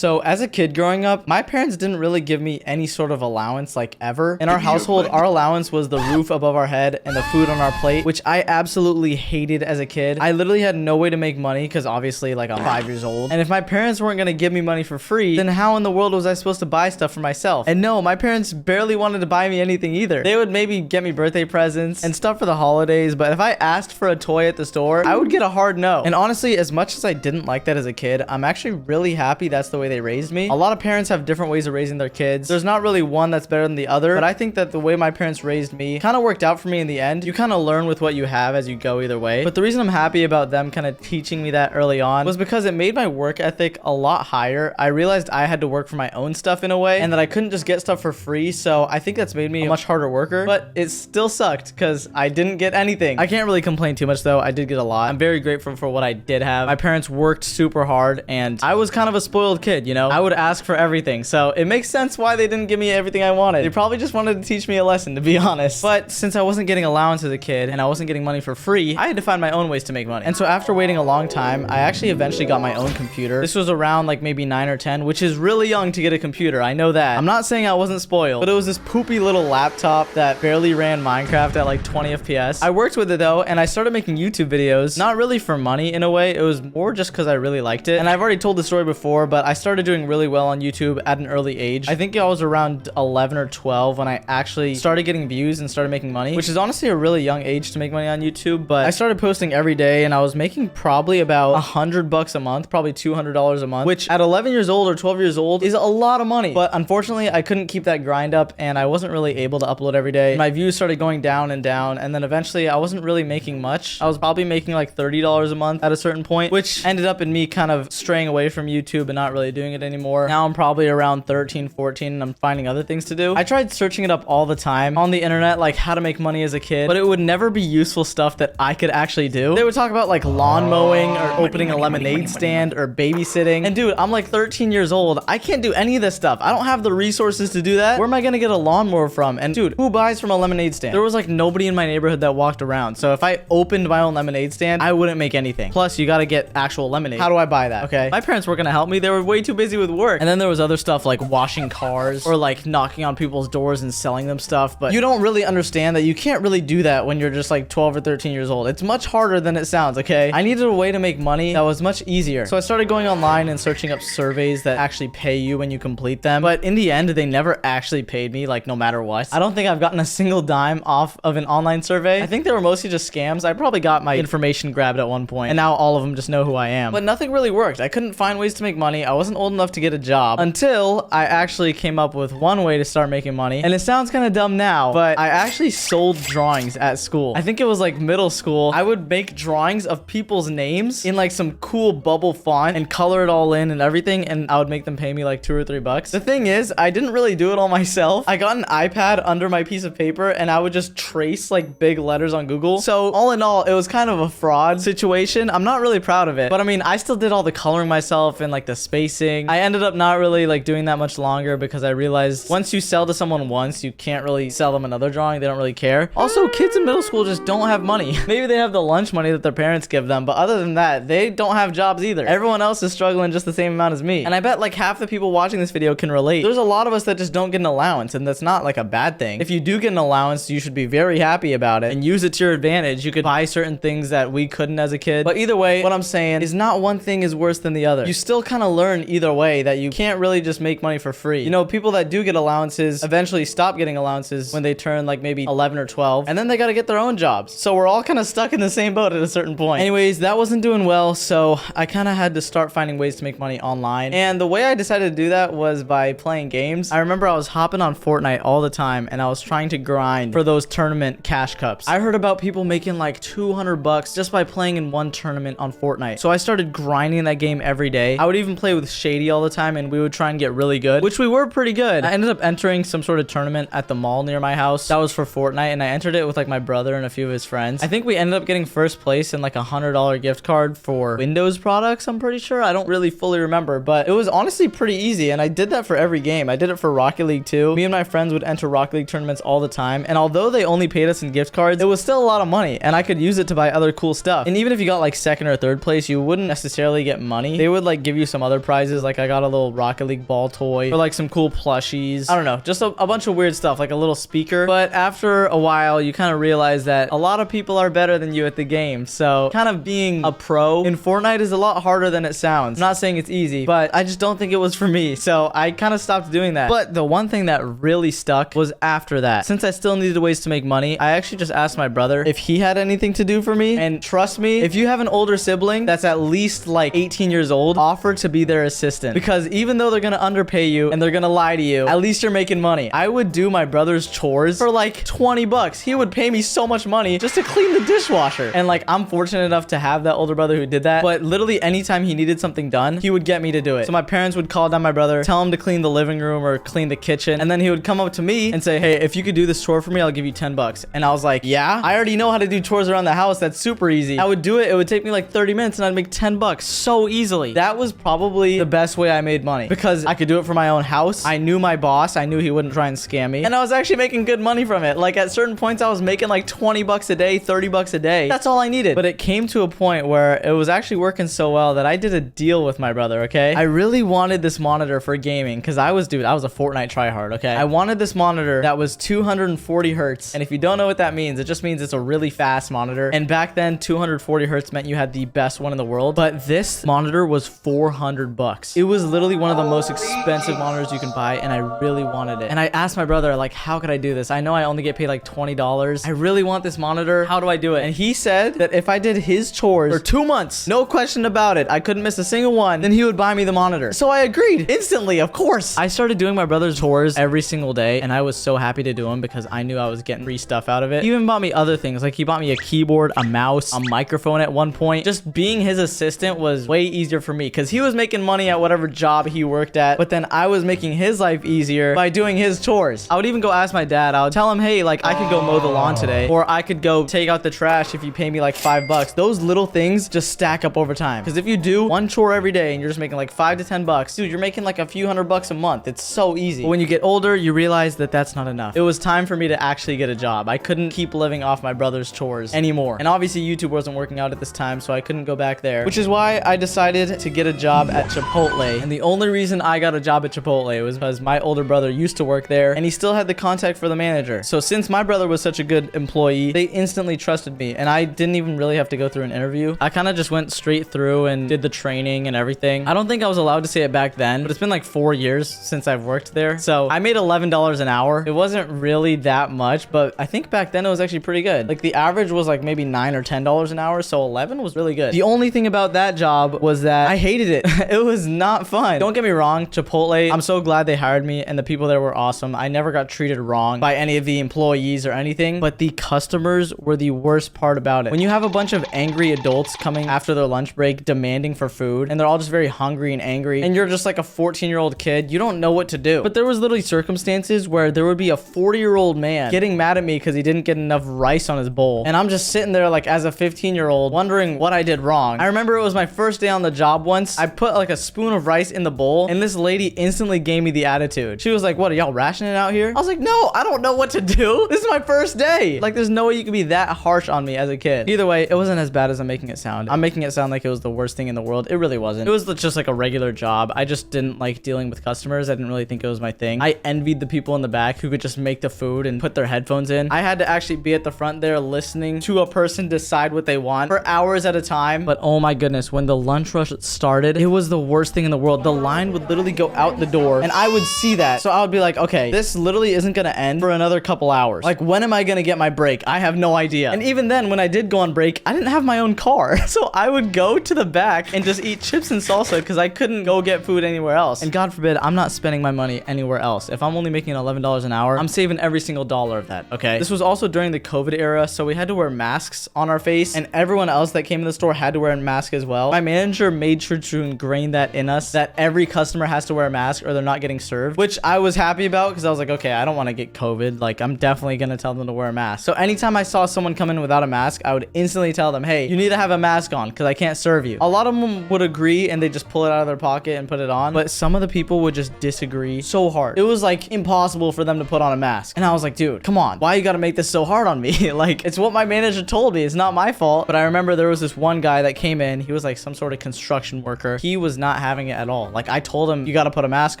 So as a kid growing up, my parents didn't really give me any sort of allowance like ever. In our household, our allowance was the roof above our head and the food on our plate, which I absolutely hated as a kid. I literally had no way to make money because obviously like I'm 5 years old. And if my parents weren't going to give me money for free, then how in the world was I supposed to buy stuff for myself? And no, my parents barely wanted to buy me anything either. They would maybe get me birthday presents and stuff for the holidays, but if I asked for a toy at the store, I would get a hard no. And honestly, as much as I didn't like that as a kid, I'm actually really happy that's the way they raised me. A lot of parents have different ways of raising their kids. There's not really one that's better than the other, but I think that the way my parents raised me kind of worked out for me in the end. You kind of learn with what you have as you go either way. But the reason I'm happy about them kind of teaching me that early on was because it made my work ethic a lot higher. I realized I had to work for my own stuff in a way and that I couldn't just get stuff for free. So I think that's made me a much harder worker, but it still sucked because I didn't get anything. I can't really complain too much though. I did get a lot. I'm very grateful for what I did have. My parents worked super hard and I was kind of a spoiled kid, you know? I would ask for everything. So it makes sense why they didn't give me everything I wanted. They probably just wanted to teach me a lesson, to be honest. But since I wasn't getting allowance as a kid and I wasn't getting money for free, I had to find my own ways to make money. And so after waiting a long time, I actually eventually got my own computer. This was around like maybe 9 or 10, which is really young to get a computer. I know that. I'm not saying I wasn't spoiled, but it was this poopy little laptop that barely ran Minecraft at like 20 FPS. I worked with it though, and I started making YouTube videos, not really for money in a way. It was more just because I really liked it. And I've already told the story before, but I started doing really well on YouTube at an early age. I think I was around 11 or 12 when I actually started getting views and started making money, which is honestly a really young age to make money on YouTube. But I started posting every day and I was making probably about $100 a month, probably $200 a month, which at 11 years old or 12 years old is a lot of money. But unfortunately, I couldn't keep that grind up and I wasn't really able to upload every day. My views started going down and down, and then eventually I wasn't really making much. I was probably making like $30 a month at a certain point, which ended up in me kind of straying away from YouTube and not really doing it anymore. Now I'm probably around 13, 14 and I'm finding other things to do. I tried searching it up all the time on the internet, like how to make money as a kid, but it would never be useful stuff that I could actually do. They would talk about like lawn mowing or opening a lemonade stand or babysitting. And dude, I'm like 13 years old. I can't do any of this stuff. I don't have the resources to do that. Where am I gonna get a lawnmower from? And dude, who buys from a lemonade stand? There was like nobody in my neighborhood that walked around. So if I opened my own lemonade stand, I wouldn't make anything. Plus, you gotta get actual lemonade. How do I buy that? Okay. My parents weren't gonna help me. They were way too busy with work. And then there was other stuff like washing cars or like knocking on people's doors and selling them stuff. But you don't really understand that you can't really do that when you're just like 12 or 13 years old. It's much harder than it sounds, okay? I needed a way to make money that was much easier. So I started going online and searching up surveys that actually pay you when you complete them. But in the end, they never actually paid me, like no matter what. I don't think I've gotten a single dime off of an online survey. I think they were mostly just scams. I probably got my information grabbed at one point and now all of them just know who I am. But nothing really worked. I couldn't find ways to make money. I wasn't old enough to get a job until I actually came up with one way to start making money. And it sounds kind of dumb now, but I actually sold drawings at school. I think it was like middle school. I would make drawings of people's names in like some cool bubble font and color it all in and everything, and I would make them pay me like $2 or $3. The thing is, I didn't really do it all myself. I got an iPad under my piece of paper and I would just trace like big letters on Google. So all in all, it was kind of a fraud situation. I'm not really proud of it, but I mean, I still did all the coloring myself and like the spacing. I ended up not really like doing that much longer because I realized once you sell to someone once, you can't really sell them another drawing. They don't really care. Also, kids in middle school just don't have money. Maybe they have the lunch money that their parents give them, but other than that, they don't have jobs either. Everyone else is struggling just the same amount as me. And I bet like half the people watching this video can relate. There's a lot of us that just don't get an allowance, and that's not like a bad thing. If you do get an allowance, you should be very happy about it and use it to your advantage. You could buy certain things that we couldn't as a kid. But either way, what I'm saying is not one thing is worse than the other. You still kind of learn either way that you can't really just make money for free. You know, people that do get allowances eventually stop getting allowances when they turn like maybe 11 or 12, and then they got to get their own jobs. So we're all kind of stuck in the same boat at a certain point. Anyways, that wasn't doing well, so I kind of had to start finding ways to make money online. And the way I decided to do that was by playing games. I remember I was hopping on Fortnite all the time and I was trying to grind for those tournament cash cups. I heard about people making like $200 just by playing in one tournament on Fortnite. So I started grinding that game every day. I would even play with Shady all the time and we would try and get really good, which we were pretty good. I ended up entering some sort of tournament at the mall near my house. That was for Fortnite, and I entered it with like my brother and a few of his friends. I think we ended up getting first place and like $100 gift card for Windows products, I'm pretty sure. I don't really fully remember, but it was honestly pretty easy, and I did that for every game. I did it for Rocket League too. Me and my friends would enter Rocket League tournaments all the time, and although they only paid us in gift cards, it was still a lot of money, and I could use it to buy other cool stuff. And even if you got like second or third place, you wouldn't necessarily get money. They would like give you some other prizes surprises. Like I got a little Rocket League ball toy or like some cool plushies. I don't know, just a bunch of weird stuff, like a little speaker. But after a while, you kind of realize that a lot of people are better than you at the game. So kind of being a pro in Fortnite is a lot harder than it sounds. I'm not saying it's easy, but I just don't think it was for me. So I kind of stopped doing that. But the one thing that really stuck was after that. Since I still needed ways to make money, I actually just asked my brother if he had anything to do for me. And trust me, if you have an older sibling that's at least like 18 years old, offer to be their assistant. Because even though they're gonna underpay you and they're gonna lie to you, at least you're making money. I would do my brother's chores for like 20 bucks. He would pay me so much money just to clean the dishwasher. And like, I'm fortunate enough to have that older brother who did that. But literally anytime he needed something done, he would get me to do it. So my parents would call down my brother, tell him to clean the living room or clean the kitchen. And then he would come up to me and say, hey, if you could do this chore for me, I'll give you 10 bucks. And I was like, yeah, I already know how to do chores around the house. That's super easy. I would do it. It would take me like 30 minutes and I'd make 10 bucks so easily. That was probably the best way I made money because I could do it for my own house. I knew my boss. I knew he wouldn't try and scam me. And I was actually making good money from it. Like at certain points, I was making like 20 bucks a day, 30 bucks a day. That's all I needed. But it came to a point where it was actually working so well that I did a deal with my brother, okay? I really wanted this monitor for gaming because I was a Fortnite tryhard, okay? I wanted this monitor that was 240 hertz. And if you don't know what that means, it just means it's a really fast monitor. And back then, 240 hertz meant you had the best one in the world. But this monitor was 400 bucks. It was literally one of the most expensive monitors you can buy, and I really wanted it. And I asked my brother, like, how could I do this? I know I only get paid like $20. I really want this monitor. How do I do it? And he said that if I did his chores for 2 months, no question about it, I couldn't miss a single one, then he would buy me the monitor. So I agreed instantly, of course. I started doing my brother's chores every single day, and I was so happy to do them because I knew I was getting free stuff out of it. He even bought me other things. Like he bought me a keyboard, a mouse, a microphone at one point. Just being his assistant was way easier for me because he was making money at whatever job he worked at, but then I was making his life easier by doing his chores. I would even go ask my dad. I would tell him, hey, like I could go mow the lawn today, or I could go take out the trash if you pay me like $5. Those little things just stack up over time. Because if you do one chore every day and you're just making like $5 to $10, dude, you're making like a few $100 a month. It's so easy. But when you get older, you realize that that's not enough. It was time for me to actually get a job. I couldn't keep living off my brother's chores anymore. And obviously YouTube wasn't working out at this time, so I couldn't go back there, which is why I decided to get a job at Chipotle. And the only reason I got a job at Chipotle was because my older brother used to work there and he still had the contact for the manager. So since my brother was such a good employee, they instantly trusted me and I didn't even really have to go through an interview. I kind of just went straight through and did the training and everything. I don't think I was allowed to say it back then, but it's been like 4 years since I've worked there. So I made $11 an hour. It wasn't really that much, but I think back then it was actually pretty good. Like the average was like maybe $9 or $10 an hour. So 11 was really good. The only thing about that job was that I hated it. It was not fun. Don't get me wrong, Chipotle, I'm so glad they hired me and the people there were awesome. I never got treated wrong by any of the employees or anything, but the customers were the worst part about it. When you have a bunch of angry adults coming after their lunch break demanding for food and they're all just very hungry and angry and you're just like a 14-year-old kid, you don't know what to do. But there was literally circumstances where there would be a 40-year-old man getting mad at me because he didn't get enough rice on his bowl. And I'm just sitting there like as a 15-year-old wondering what I did wrong. I remember it was my first day on the job once. I put like a spoon of rice in the bowl and this lady instantly gave me the attitude. She was like, what, are y'all rationing out here? I was like, no, I don't know what to do. This is my first day. Like there's no way you can be that harsh on me as a kid. Either way, it wasn't as bad as I'm making it sound. I'm making it sound like it was the worst thing in the world. It really wasn't. It was just like a regular job. I just didn't like dealing with customers. I didn't really think it was my thing. I envied the people in the back who could just make the food and put their headphones in. I had to actually be at the front there listening to a person decide what they want for hours at a time. But oh my goodness, when the lunch rush started, it was the worst thing in the world. The line would literally go out the door and I would see that. So I would be like, okay, this literally isn't gonna end for another couple hours. Like when am I gonna get my break? I have no idea. And even then, when I did go on break, I didn't have my own car. So I would go to the back and just eat chips and salsa because I couldn't go get food anywhere else. And God forbid, I'm not spending my money anywhere else. If I'm only making $11 an hour, I'm saving every single dollar of that, okay? This was also during the COVID era, so we had to wear masks on our face and everyone else that came in the store had to wear a mask as well. My manager made sure to ingrain that in us, that every customer has to wear a mask or they're not getting served, which I was happy about because I was like, okay, I don't want to get COVID. Like I'm definitely going to tell them to wear a mask. So anytime I saw someone come in without a mask, I would instantly tell them, hey, you need to have a mask on because I can't serve you. A lot of them would agree and they just pull it out of their pocket and put it on. But some of the people would just disagree so hard. It was like impossible for them to put on a mask. And I was like, dude, come on. Why you got to make this so hard on me? Like it's what my manager told me. It's not my fault. But I remember there was this one guy that came in. He was like some sort of construction worker. He was not not having it at all. Like, I told him, you got to put a mask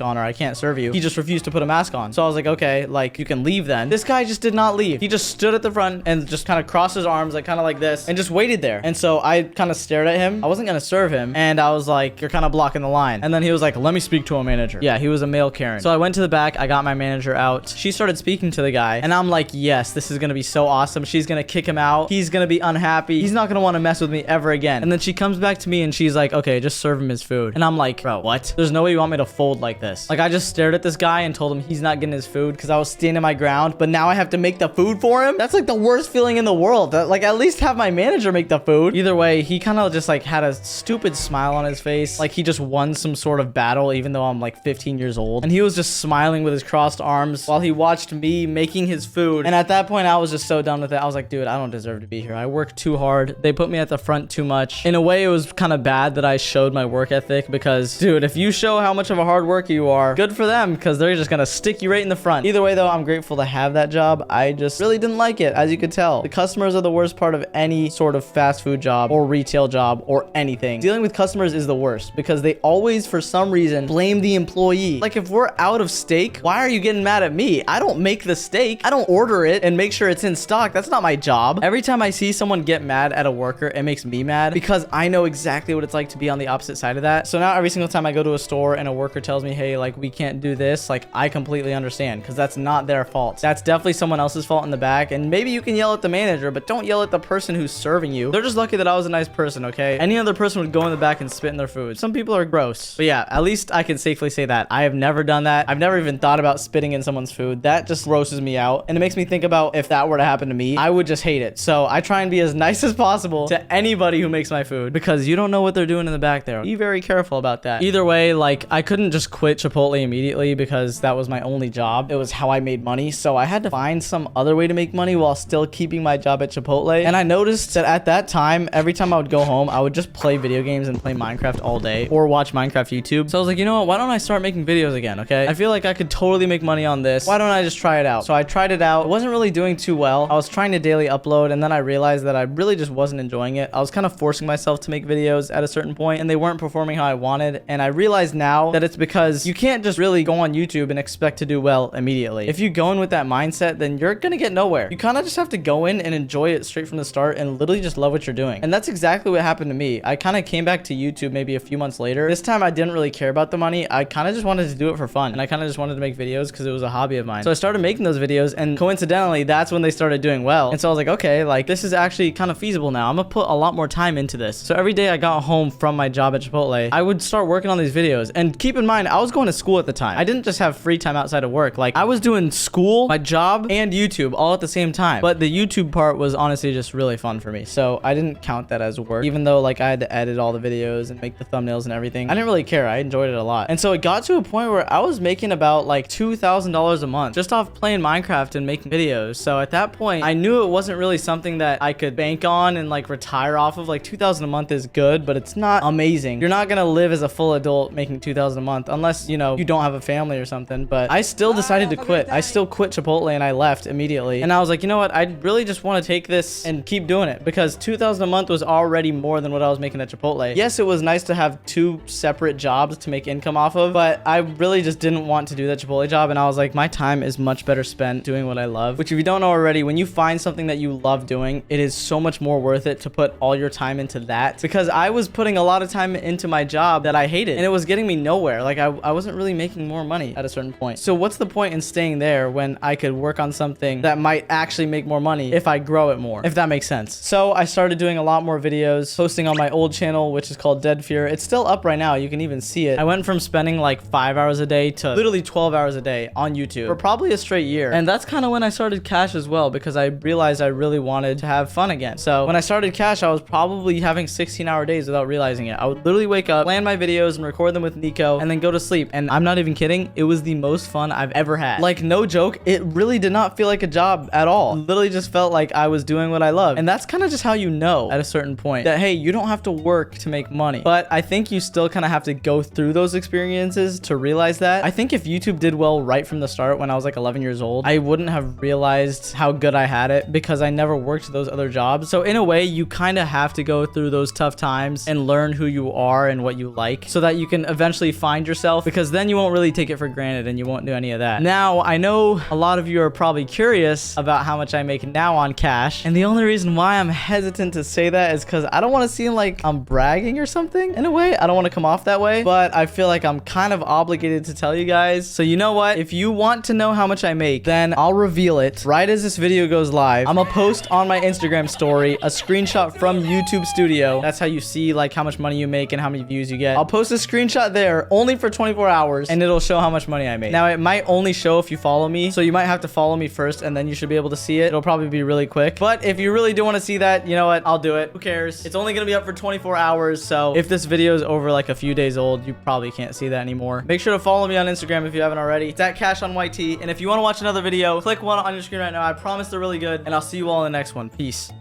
on or I can't serve you. He just refused to put a mask on. So I was like, okay, like, you can leave then. This guy just did not leave. He just stood at the front and just kind of crossed his arms, like, kind of like this, and just waited there. And so I kind of stared at him. I wasn't going to serve him. And I was like, you're kind of blocking the line. And then he was like, let me speak to a manager. Yeah, he was a male Karen. So I went to the back. I got my manager out. She started speaking to the guy. And I'm like, yes, this is going to be so awesome. She's going to kick him out. He's going to be unhappy. He's not going to want to mess with me ever again. And then she comes back to me and she's like, okay, just serve him his food. And I'm like, bro, what? There's no way you want me to fold like this. Like, I just stared at this guy and told him he's not getting his food because I was standing my ground, but now I have to make the food for him. That's like the worst feeling in the world. Like, at least have my manager make the food. Either way, he kind of just like had a stupid smile on his face. Like, he just won some sort of battle, even though I'm like 15 years old. And he was just smiling with his crossed arms while he watched me making his food. And at that point, I was just so done with it. I was like, dude, I don't deserve to be here. I work too hard. They put me at the front too much. In a way, it was kind of bad that I showed my work ethic because, dude, if you show how much of a hard worker you are, good for them because they're just gonna stick you right in the front. Either way, though, I'm grateful to have that job. I just really didn't like it, as you could tell. The customers are the worst part of any sort of fast food job or retail job or anything. Dealing with customers is the worst because they always, for some reason, blame the employee. Like, if we're out of steak, why are you getting mad at me? I don't make the steak. I don't order it and make sure it's in stock. That's not my job. Every time I see someone get mad at a worker, it makes me mad because I know exactly what it's like to be on the opposite side of that. So now every single time I go to a store and a worker tells me, hey, like, we can't do this, like, I completely understand because that's not their fault. That's definitely someone else's fault in the back. And maybe you can yell at the manager, but don't yell at the person who's serving you. They're just lucky that I was a nice person, okay? Any other person would go in the back and spit in their food. Some people are gross. But yeah, at least I can safely say that. I have never done that. I've never even thought about spitting in someone's food. That just grosses me out. And it makes me think about if that were to happen to me, I would just hate it. So I try and be as nice as possible to anybody who makes my food because you don't know what they're doing in the back there. Be very careful about that. Either way, like, I couldn't just quit Chipotle immediately because that was my only job. It was how I made money. So I had to find some other way to make money while still keeping my job at Chipotle. And I noticed that at that time, every time I would go home, I would just play video games and play Minecraft all day or watch Minecraft YouTube. So I was like, you know what? Why don't I start making videos again? Okay. I feel like I could totally make money on this. Why don't I just try it out? So I tried it out. It wasn't really doing too well. I was trying to daily upload and then I realized that I really just wasn't enjoying it. I was kind of forcing myself to make videos at a certain point and they weren't performing how I wanted. And I realized now that it's because you can't just really go on YouTube and expect to do well immediately. If you go in with that mindset, then you're gonna get nowhere. You kind of just have to go in and enjoy it straight from the start and literally just love what you're doing. And that's exactly what happened to me. I kind of came back to YouTube maybe a few months later. This time I didn't really care about the money. I kind of just wanted to do it for fun. And I kind of just wanted to make videos because it was a hobby of mine. So I started making those videos and coincidentally, that's when they started doing well. And so I was like, okay, like this is actually kind of feasible now. I'm gonna put a lot more time into this. So every day I got home from my job at Chipotle, I would start working on these videos. And keep in mind, I was going to school at the time. I didn't just have free time outside of work. Like I was doing school, my job, and YouTube all at the same time. But the YouTube part was honestly just really fun for me. So I didn't count that as work, even though like I had to edit all the videos and make the thumbnails and everything. I didn't really care. I enjoyed it a lot. And so it got to a point where I was making about like $2,000 a month just off playing Minecraft and making videos. So at that point, I knew it wasn't really something that I could bank on and like retire off of. Like 2,000 a month is good, but it's not amazing. You're not gonna live as a full adult making 2,000 a month unless, you know, you don't have a family or something. But I still decided to quit. I still quit Chipotle and I left immediately. And I was like, you know what? I really just want to take this and keep doing it because 2,000 a month was already more than what I was making at Chipotle. Yes, it was nice to have two separate jobs to make income off of, but I really just didn't want to do that Chipotle job. And I was like, my time is much better spent doing what I love, which if you don't know already, when you find something that you love doing, it is so much more worth it to put all your time into that, because I was putting a lot of time into my job that I hated and it was getting me nowhere. Like I wasn't really making more money at a certain point. So what's the point in staying there when I could work on something that might actually make more money if I grow it more, if that makes sense? So I started doing a lot more videos, posting on my old channel, which is called Dead Fear. It's still up right now. You can even see it. I went from spending like 5 hours a day to literally 12 hours a day on YouTube for probably a straight year. And that's kind of when I started Cash as well, because I realized I really wanted to have fun again. So when I started Cash, I was probably having 16-hour days without realizing it. I would literally wake up, plan my videos and record them with Nico and then go to sleep. And I'm not even kidding. It was the most fun I've ever had. Like no joke. It really did not feel like a job at all. It literally just felt like I was doing what I love. And that's kind of just how you know at a certain point that, hey, you don't have to work to make money. But I think you still kind of have to go through those experiences to realize that. I think if YouTube did well right from the start when I was like 11 years old, I wouldn't have realized how good I had it because I never worked those other jobs. So in a way, you kind of have to go through those tough times and learn who you are and what you like so that you can eventually find yourself, because then you won't really take it for granted and you won't do any of that. Now, I know a lot of you are probably curious about how much I make now on cash, and the only reason why I'm hesitant to say that is because I don't want to seem like I'm bragging or something. In a way, I don't want to come off that way, but I feel like I'm kind of obligated to tell you guys. So you know what? If you want to know how much I make, then I'll reveal it right as this video goes live. I'm gonna post on my Instagram story a screenshot from YouTube Studio. That's how you see like how much money you make and how many views you get. I'll post a screenshot there only for 24 hours and it'll show how much money I make. Now, it might only show if you follow me, so you might have to follow me first and then you should be able to see it. It'll probably be really quick, but if you really do want to see that, you know what? I'll do it. Who cares? It's only gonna be up for 24 hours, so if this video is over like a few days old, you probably can't see that anymore. Make sure to follow me on Instagram if you haven't already. It's at Cash on YT, and if you want to watch another video, click one on your screen right now. I promise they're really good, and I'll see you all in the next one. Peace.